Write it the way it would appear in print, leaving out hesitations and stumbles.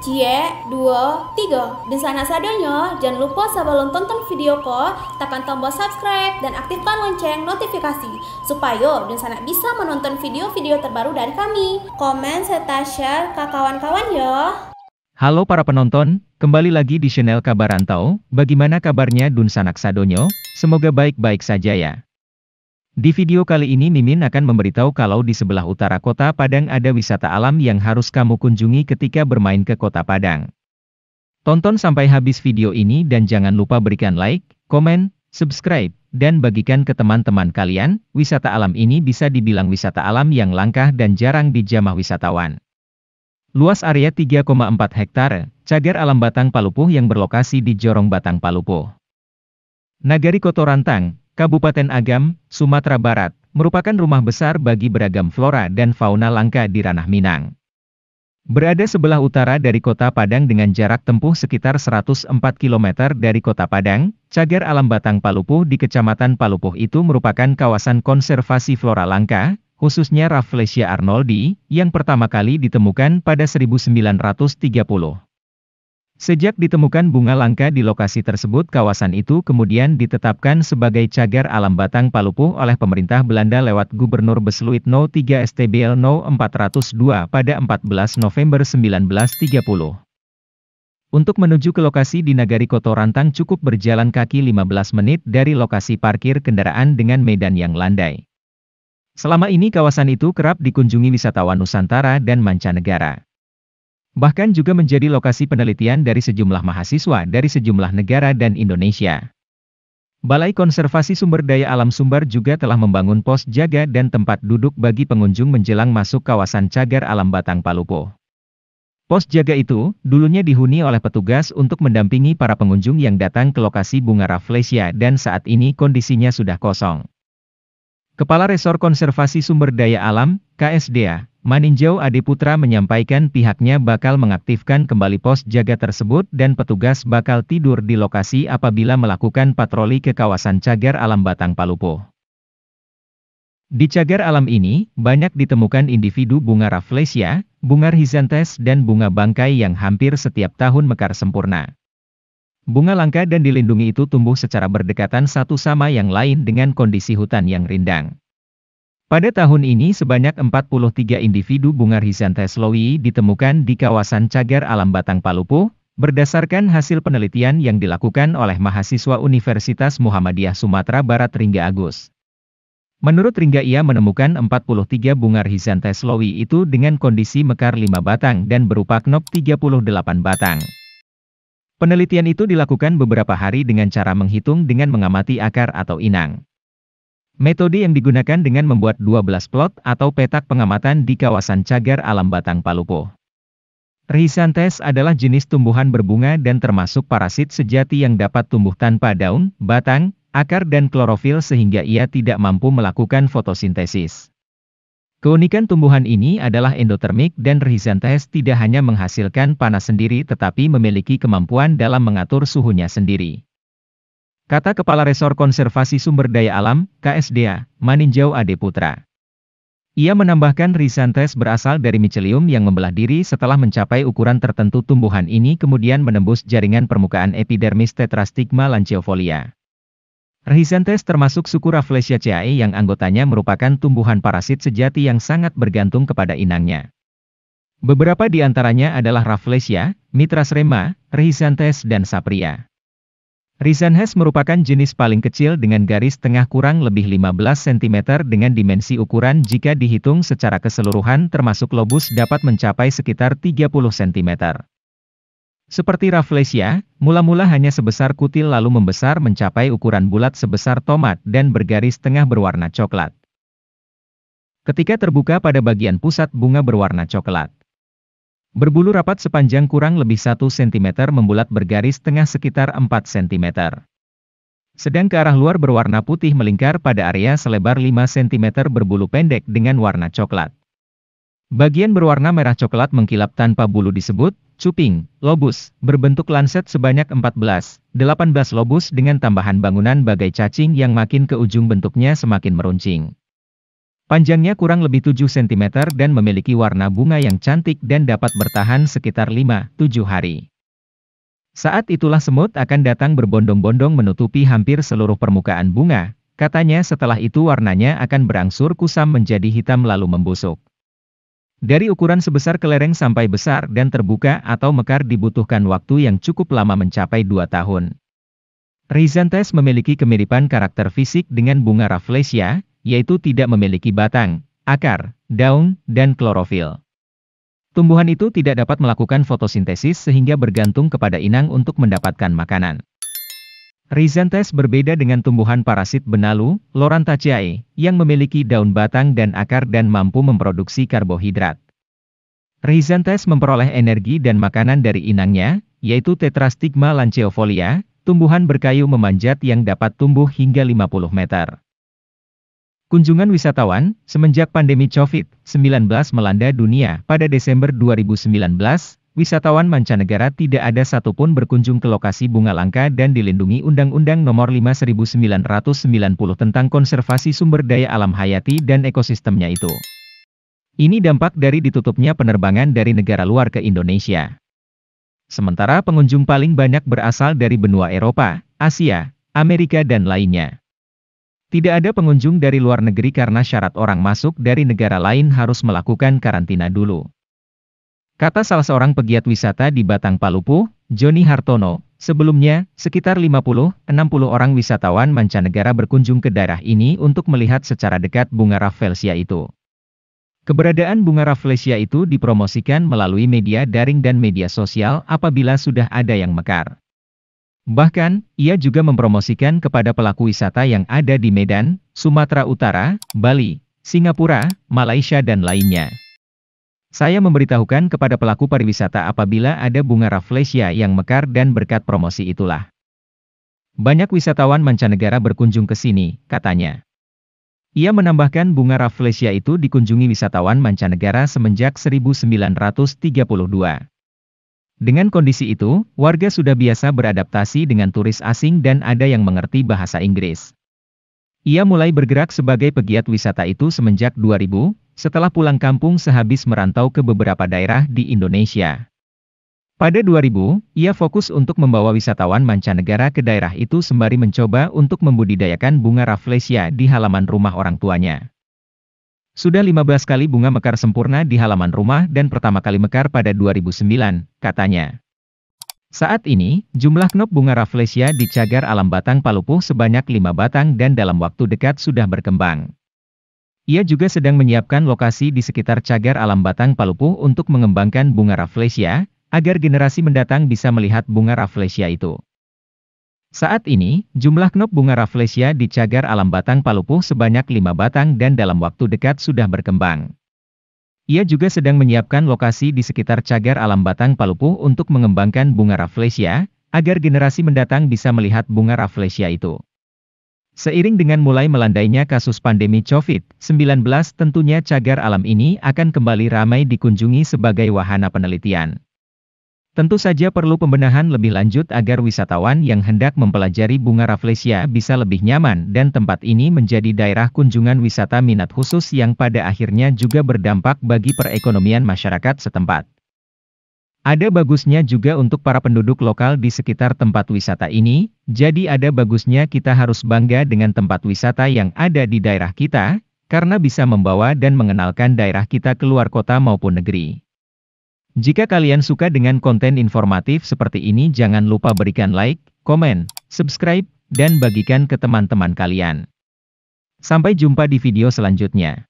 Cie, dua, tiga. Dan sana sadanya, jangan lupa sebelum tonton video ko, tekan tombol subscribe dan aktifkan lonceng notifikasi supaya dan sana bisa menonton video-video terbaru dari kami. Komen serta share ke kawan-kawan ya. Halo para penonton, kembali lagi di channel Kabar Rantau. Bagaimana kabarnya Dun Sanak Sadonyo? Semoga baik-baik saja ya. Di video kali ini Mimin akan memberitahu kalau di sebelah utara kota Padang ada wisata alam yang harus kamu kunjungi ketika bermain ke kota Padang. Tonton sampai habis video ini dan jangan lupa berikan like, komen, subscribe, dan bagikan ke teman-teman kalian. Wisata alam ini bisa dibilang wisata alam yang langka dan jarang dijamah wisatawan. Luas area 3,4 hektare, cagar alam Batang Palupuh yang berlokasi di Jorong Batang Palupuh. Nagari Kotorantang, Kabupaten Agam, Sumatera Barat, merupakan rumah besar bagi beragam flora dan fauna langka di ranah Minang. Berada sebelah utara dari kota Padang dengan jarak tempuh sekitar 104 km dari kota Padang, cagar alam Batang Palupuh di Kecamatan Palupuh itu merupakan kawasan konservasi flora langka, khususnya Rafflesia arnoldi, yang pertama kali ditemukan pada 1930. Sejak ditemukan bunga langka di lokasi tersebut, kawasan itu kemudian ditetapkan sebagai cagar alam Batang Palupuh oleh pemerintah Belanda lewat Gubernur Besluit No. 3 STBL No. 402 pada 14 November 1930. Untuk menuju ke lokasi di Nagari Kotorantang cukup berjalan kaki 15 menit dari lokasi parkir kendaraan dengan medan yang landai. Selama ini kawasan itu kerap dikunjungi wisatawan Nusantara dan mancanegara. Bahkan juga menjadi lokasi penelitian dari sejumlah mahasiswa dari sejumlah negara dan Indonesia. Balai Konservasi Sumber Daya Alam Sumbar juga telah membangun pos jaga dan tempat duduk bagi pengunjung menjelang masuk kawasan cagar alam Batang Palupuh. Pos jaga itu, dulunya dihuni oleh petugas untuk mendampingi para pengunjung yang datang ke lokasi bunga Rafflesia dan saat ini kondisinya sudah kosong. Kepala Resor Konservasi Sumber Daya Alam, KSDA, Maninjau Ade Putra menyampaikan pihaknya bakal mengaktifkan kembali pos jaga tersebut dan petugas bakal tidur di lokasi apabila melakukan patroli ke kawasan cagar alam Batang Palupuh. Di cagar alam ini, banyak ditemukan individu bunga Rafflesia, bunga rhizanthus dan bunga bangkai yang hampir setiap tahun mekar sempurna. Bunga langka dan dilindungi itu tumbuh secara berdekatan satu sama yang lain dengan kondisi hutan yang rindang. Pada tahun ini sebanyak 43 individu bunga rhizanthus lowii ditemukan di kawasan cagar alam Batang Palupuh, berdasarkan hasil penelitian yang dilakukan oleh mahasiswa Universitas Muhammadiyah Sumatera Barat Ringga Agus. Menurut Ringga, ia menemukan 43 bunga rhizanthus lowii itu dengan kondisi mekar 5 batang dan berupa knop 38 batang. Penelitian itu dilakukan beberapa hari dengan cara menghitung dengan mengamati akar atau inang. Metode yang digunakan dengan membuat 12 plot atau petak pengamatan di kawasan cagar alam Batang Palupuh. Rhizanthus adalah jenis tumbuhan berbunga dan termasuk parasit sejati yang dapat tumbuh tanpa daun, batang, akar dan klorofil sehingga ia tidak mampu melakukan fotosintesis. Keunikan tumbuhan ini adalah endotermik dan Rhizanthus tidak hanya menghasilkan panas sendiri tetapi memiliki kemampuan dalam mengatur suhunya sendiri. Kata Kepala Resor Konservasi Sumber Daya Alam, KSDA, Maninjau Ade Putra. Ia menambahkan Rhizanthus berasal dari Mycelium yang membelah diri setelah mencapai ukuran tertentu. Tumbuhan ini kemudian menembus jaringan permukaan epidermis Tetrastigma lanciofolia. Rhizanthus termasuk suku Rafflesiaceae yang anggotanya merupakan tumbuhan parasit sejati yang sangat bergantung kepada inangnya. Beberapa di antaranya adalah Rafflesia, Mitrasrema, Rhizanthus dan Sapria. Rhizanthus merupakan jenis paling kecil dengan garis tengah kurang lebih 15 cm dengan dimensi ukuran jika dihitung secara keseluruhan termasuk lobus dapat mencapai sekitar 30 cm. Seperti Rafflesia, mula-mula hanya sebesar kutil lalu membesar mencapai ukuran bulat sebesar tomat dan bergaris tengah berwarna coklat. Ketika terbuka pada bagian pusat bunga berwarna coklat. Berbulu rapat sepanjang kurang lebih 1 cm membulat bergaris tengah sekitar 4 cm. Sedang ke arah luar berwarna putih melingkar pada area selebar 5 cm berbulu pendek dengan warna coklat. Bagian berwarna merah coklat mengkilap tanpa bulu disebut cuping, lobus, berbentuk lanset sebanyak 14-18 lobus dengan tambahan bangunan bagai cacing yang makin ke ujung bentuknya semakin meruncing. Panjangnya kurang lebih 7 cm dan memiliki warna bunga yang cantik dan dapat bertahan sekitar 5-7 hari. Saat itulah semut akan datang berbondong-bondong menutupi hampir seluruh permukaan bunga. Katanya setelah itu warnanya akan berangsur kusam menjadi hitam lalu membusuk. Dari ukuran sebesar kelereng sampai besar dan terbuka atau mekar dibutuhkan waktu yang cukup lama mencapai 2 tahun. Rhizanthus memiliki kemiripan karakter fisik dengan bunga Rafflesia, yaitu tidak memiliki batang, akar, daun, dan klorofil. Tumbuhan itu tidak dapat melakukan fotosintesis sehingga bergantung kepada inang untuk mendapatkan makanan. Rhizanthus berbeda dengan tumbuhan parasit benalu, Loranthaceae, yang memiliki daun batang dan akar dan mampu memproduksi karbohidrat. Rhizanthus memperoleh energi dan makanan dari inangnya, yaitu Tetrastigma lanceofolia, tumbuhan berkayu memanjat yang dapat tumbuh hingga 50 meter. Kunjungan wisatawan, semenjak pandemi COVID-19 melanda dunia pada Desember 2019, wisatawan mancanegara tidak ada satupun berkunjung ke lokasi bunga langka dan dilindungi Undang-Undang Nomor 5 1990 tentang konservasi sumber daya alam hayati dan ekosistemnya itu. Ini dampak dari ditutupnya penerbangan dari negara luar ke Indonesia. Sementara pengunjung paling banyak berasal dari benua Eropa, Asia, Amerika dan lainnya. Tidak ada pengunjung dari luar negeri karena syarat orang masuk dari negara lain harus melakukan karantina dulu. Kata salah seorang pegiat wisata di Batang Palupuh, Joni Hartono, sebelumnya, sekitar 50-60 orang wisatawan mancanegara berkunjung ke daerah ini untuk melihat secara dekat bunga Rafflesia itu. Keberadaan bunga Rafflesia itu dipromosikan melalui media daring dan media sosial apabila sudah ada yang mekar. Bahkan, ia juga mempromosikan kepada pelaku wisata yang ada di Medan, Sumatera Utara, Bali, Singapura, Malaysia dan lainnya. Saya memberitahukan kepada pelaku pariwisata apabila ada bunga Rafflesia yang mekar dan berkat promosi itulah. Banyak wisatawan mancanegara berkunjung ke sini, katanya. Ia menambahkan bunga Rafflesia itu dikunjungi wisatawan mancanegara semenjak 1932. Dengan kondisi itu, warga sudah biasa beradaptasi dengan turis asing dan ada yang mengerti bahasa Inggris. Ia mulai bergerak sebagai pegiat wisata itu semenjak 2000, setelah pulang kampung sehabis merantau ke beberapa daerah di Indonesia. Pada 2000, ia fokus untuk membawa wisatawan mancanegara ke daerah itu sembari mencoba untuk membudidayakan bunga Rafflesia di halaman rumah orang tuanya. Sudah 15 kali bunga mekar sempurna di halaman rumah dan pertama kali mekar pada 2009, katanya. Saat ini, jumlah knop bunga Rafflesia di cagar alam Batang Palupuh sebanyak 5 batang dan dalam waktu dekat sudah berkembang. Ia juga sedang menyiapkan lokasi di sekitar cagar alam Batang Palupuh untuk mengembangkan bunga Rafflesia, agar generasi mendatang bisa melihat bunga Rafflesia itu. Saat ini, jumlah knop bunga Rafflesia di cagar alam Batang Palupuh sebanyak 5 batang dan dalam waktu dekat sudah berkembang. Ia juga sedang menyiapkan lokasi di sekitar cagar alam Batang Palupuh untuk mengembangkan bunga Rafflesia, agar generasi mendatang bisa melihat bunga Rafflesia itu. Seiring dengan mulai melandainya kasus pandemi COVID-19, tentunya cagar alam ini akan kembali ramai dikunjungi sebagai wahana penelitian. Tentu saja perlu pembenahan lebih lanjut agar wisatawan yang hendak mempelajari bunga Rafflesia bisa lebih nyaman dan tempat ini menjadi daerah kunjungan wisata minat khusus yang pada akhirnya juga berdampak bagi perekonomian masyarakat setempat. Ada bagusnya juga untuk para penduduk lokal di sekitar tempat wisata ini, jadi ada bagusnya kita harus bangga dengan tempat wisata yang ada di daerah kita, karena bisa membawa dan mengenalkan daerah kita keluar kota maupun negeri. Jika kalian suka dengan konten informatif seperti ini jangan lupa berikan like, komen, subscribe, dan bagikan ke teman-teman kalian. Sampai jumpa di video selanjutnya.